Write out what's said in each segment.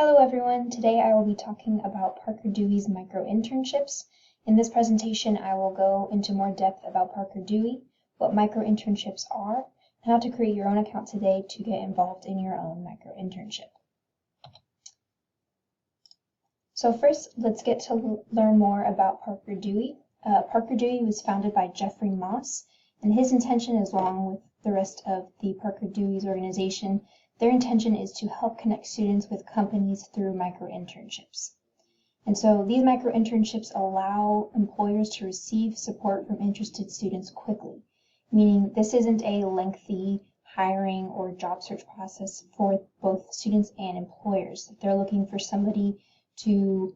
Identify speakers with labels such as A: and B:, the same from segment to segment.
A: Hello everyone, today I will be talking about Parker Dewey's micro-internships. In this presentation I will go into more depth about Parker Dewey, what micro-internships are, and how to create your own account today to get involved in your own micro-internship. So first, let's get to learn more about Parker Dewey. Parker Dewey was founded by Jeffrey Moss, and his intention, as along with the rest of the Parker Dewey's organization, their intention is to help connect students with companies through micro-internships. And so these micro-internships allow employers to receive support from interested students quickly, meaning this isn't a lengthy hiring or job search process for both students and employers. If they're looking for somebody to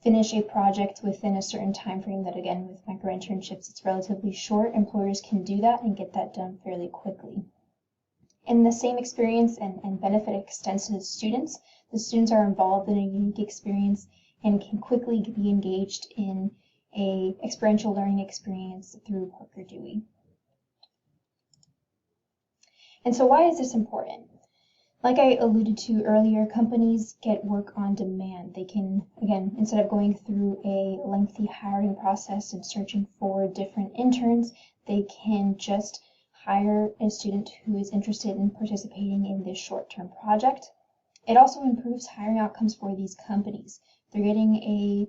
A: finish a project within a certain time frame that, again, with micro-internships, it's relatively short, employers can do that and get that done fairly quickly. And the same experience and benefit extends to the students. The students are involved in a unique experience and can quickly be engaged in a experiential learning experience through Parker Dewey. And so why is this important? Like I alluded to earlier, companies get work on demand. They can, again, instead of going through a lengthy hiring process and searching for different interns, they can just hire a student who is interested in participating in this short-term project. It also improves hiring outcomes for these companies. They're getting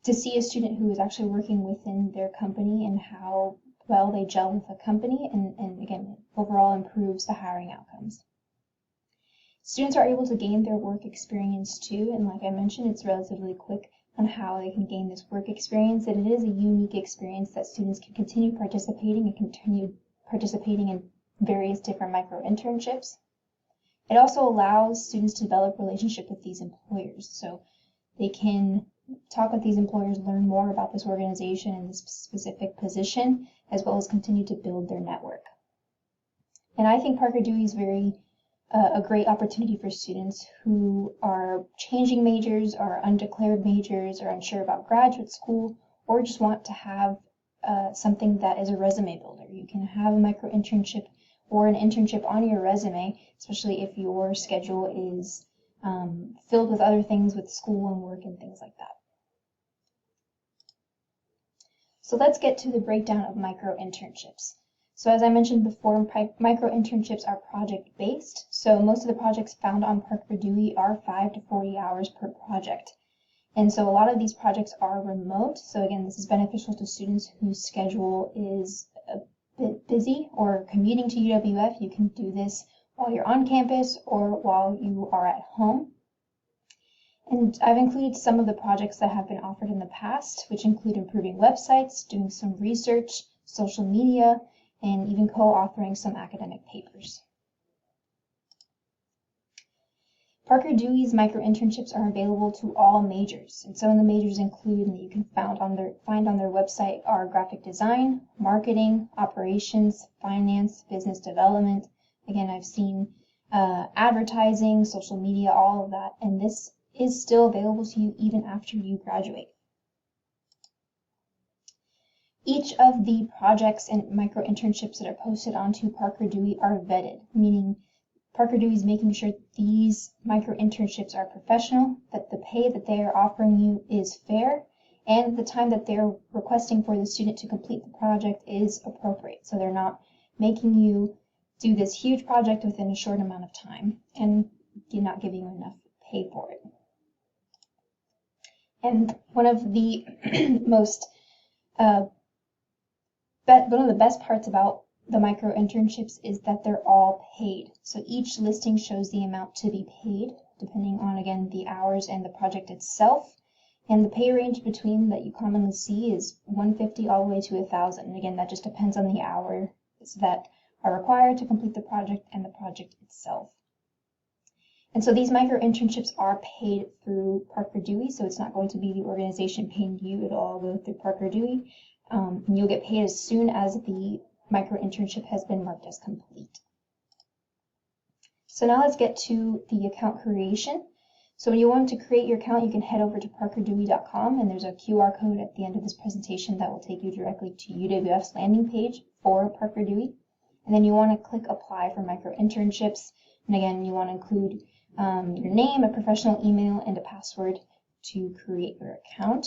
A: to see a student who is actually working within their company and how well they gel with the company, and again, overall improves the hiring outcomes. Students are able to gain their work experience too, and like I mentioned, it's relatively quick on how they can gain this work experience, and it is a unique experience that students can continue participating and continue participating in various different micro-internships. It also allows students to develop relationship with these employers, so they can talk with these employers, learn more about this organization and this specific position, as well as continue to build their network. And I think Parker Dewey is a great opportunity for students who are changing majors, or undeclared majors, or unsure about graduate school, or just want to have something that is a resume builder. You can have a micro-internship or an internship on your resume, especially if your schedule is filled with other things, with school and work and things like that. So let's get to the breakdown of micro-internships. So as I mentioned before, micro-internships are project-based, so most of the projects found on Parker Dewey are 5 to 40 hours per project. And so a lot of these projects are remote, so again, this is beneficial to students whose schedule is a bit busy or commuting to UWF. You can do this while you're on campus or while you are at home. And I've included some of the projects that have been offered in the past, which include improving websites, doing some research, social media, and even co-authoring some academic papers. Parker Dewey's micro-internships are available to all majors, and some of the majors include, and that you can find on their website, are graphic design, marketing, operations, finance, business development. Again, I've seen advertising, social media, all of that, and this is still available to you even after you graduate. Each of the projects and micro-internships that are posted onto Parker Dewey are vetted, meaning Parker Dewey is making sure these micro-internships are professional, that the pay that they are offering you is fair, and the time that they're requesting for the student to complete the project is appropriate. So they're not making you do this huge project within a short amount of time and not giving you enough pay for it. And one of the one of the best parts about the micro-internships is that they're all paid. So each listing shows the amount to be paid, depending on, again, the hours and the project itself. And the pay range between that you commonly see is $150 all the way to $1,000. And again, that just depends on the hours that are required to complete the project and the project itself. And so these micro-internships are paid through Parker Dewey, so it's not going to be the organization paying you. It'll all go through Parker Dewey. And you'll get paid as soon as the micro-internship has been marked as complete. So now let's get to the account creation. So when you want to create your account, you can head over to parkerdewey.com, and there's a QR code at the end of this presentation that will take you directly to UWF's landing page for Parker Dewey. And then you want to click apply for micro-internships. And again, you want to include your name, a professional email, and a password to create your account.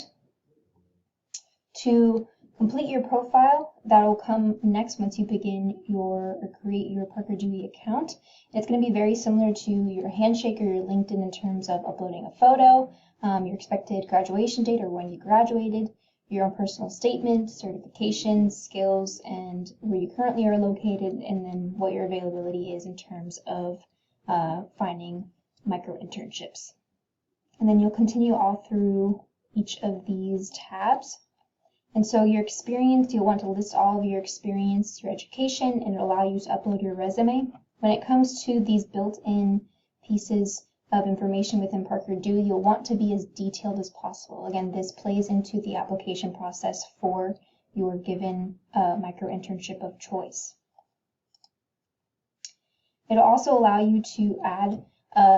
A: To complete your profile, that'll come next once you begin or create your Parker Dewey account. It's going to be very similar to your Handshake or your LinkedIn in terms of uploading a photo, your expected graduation date or when you graduated, your own personal statement, certifications, skills, and where you currently are located, and then what your availability is in terms of finding micro-internships. And then you'll continue all through each of these tabs. And so your experience, you'll want to list all of your experience, your education, and it'll allow you to upload your resume. When it comes to these built-in pieces of information within Parker Dewey, you'll want to be as detailed as possible. Again, this plays into the application process for your given micro-internship of choice. It'll also allow you to add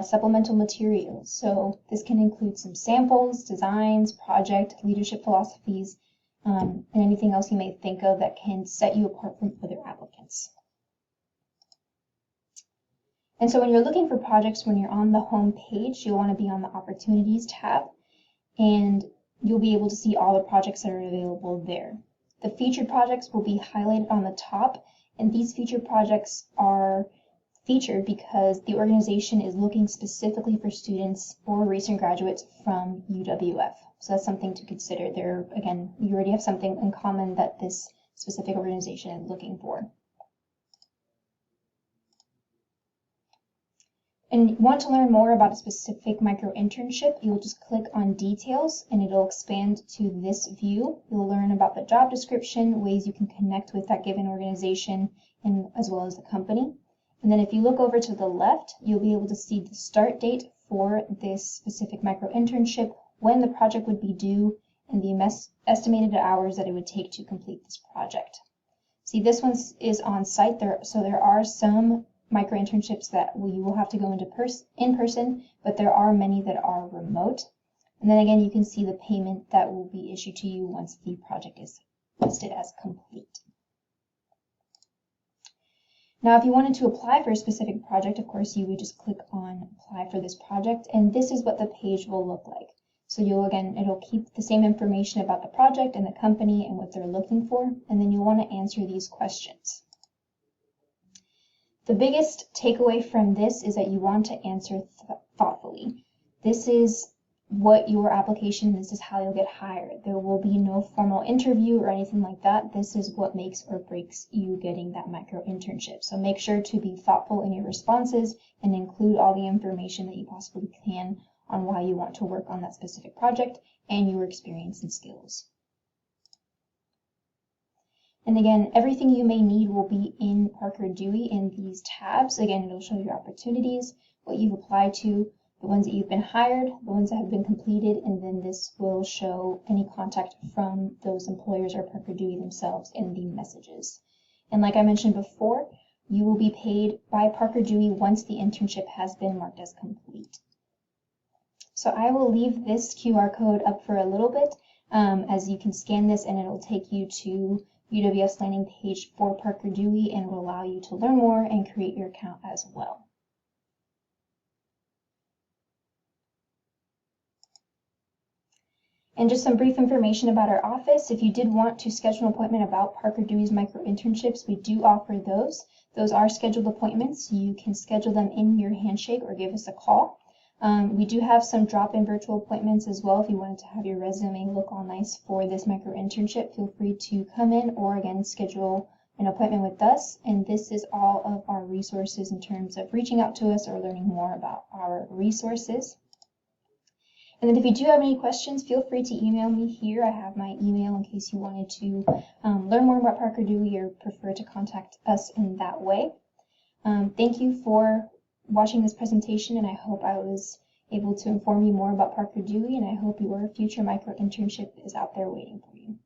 A: supplemental materials. So this can include some samples, designs, project, leadership philosophies, and anything else you may think of that can set you apart from other applicants. And so when you're looking for projects, when you're on the home page, you'll want to be on the Opportunities tab, and you'll be able to see all the projects that are available there. The featured projects will be highlighted on the top, and these featured projects are featured because the organization is looking specifically for students or recent graduates from UWF. So that's something to consider. There, again, you already have something in common that this specific organization is looking for. And you want to learn more about a specific micro-internship, you'll just click on Details and it'll expand to this view. You'll learn about the job description, ways you can connect with that given organization, and as well as the company. And then if you look over to the left, you'll be able to see the start date for this specific micro-internship, when the project would be due, and the estimated hours that it would take to complete this project. See, this one is on site, so there are some micro-internships that you will have to go into in person, but there are many that are remote. And then again, you can see the payment that will be issued to you once the project is listed as complete. Now, if you wanted to apply for a specific project, of course, you would just click on Apply for this project, and this is what the page will look like. So it'll keep the same information about the project and the company and what they're looking for, and then you'll want to answer these questions. The biggest takeaway from this is that you want to answer thoughtfully. This is what your application, this is how you'll get hired. There will be no formal interview or anything like that. This is what makes or breaks you getting that micro-internship. So make sure to be thoughtful in your responses and include all the information that you possibly can on why you want to work on that specific project and your experience and skills. And again, everything you may need will be in Parker Dewey in these tabs. Again, it'll show your opportunities, what you've applied to, the ones that you've been hired, the ones that have been completed, and then this will show any contact from those employers or Parker Dewey themselves in the messages. And like I mentioned before, you will be paid by Parker Dewey once the internship has been marked as complete. So I will leave this QR code up for a little bit as you can scan this, and it'll take you to UWF's landing page for Parker Dewey, and will allow you to learn more and create your account as well. And just some brief information about our office. If you did want to schedule an appointment about Parker Dewey's micro-internships, we do offer those. Those are scheduled appointments. You can schedule them in your Handshake or give us a call. We do have some drop-in virtual appointments as well. If you wanted to have your resume look all nice for this micro-internship, feel free to come in or again schedule an appointment with us. And this is all of our resources in terms of reaching out to us or learning more about our resources. And then if you do have any questions, feel free to email me here. I have my email in case you wanted to learn more about Parker Dewey or prefer to contact us in that way. Thank you for watching this presentation, and I hope I was able to inform you more about Parker Dewey, and I hope your future micro-internship is out there waiting for you.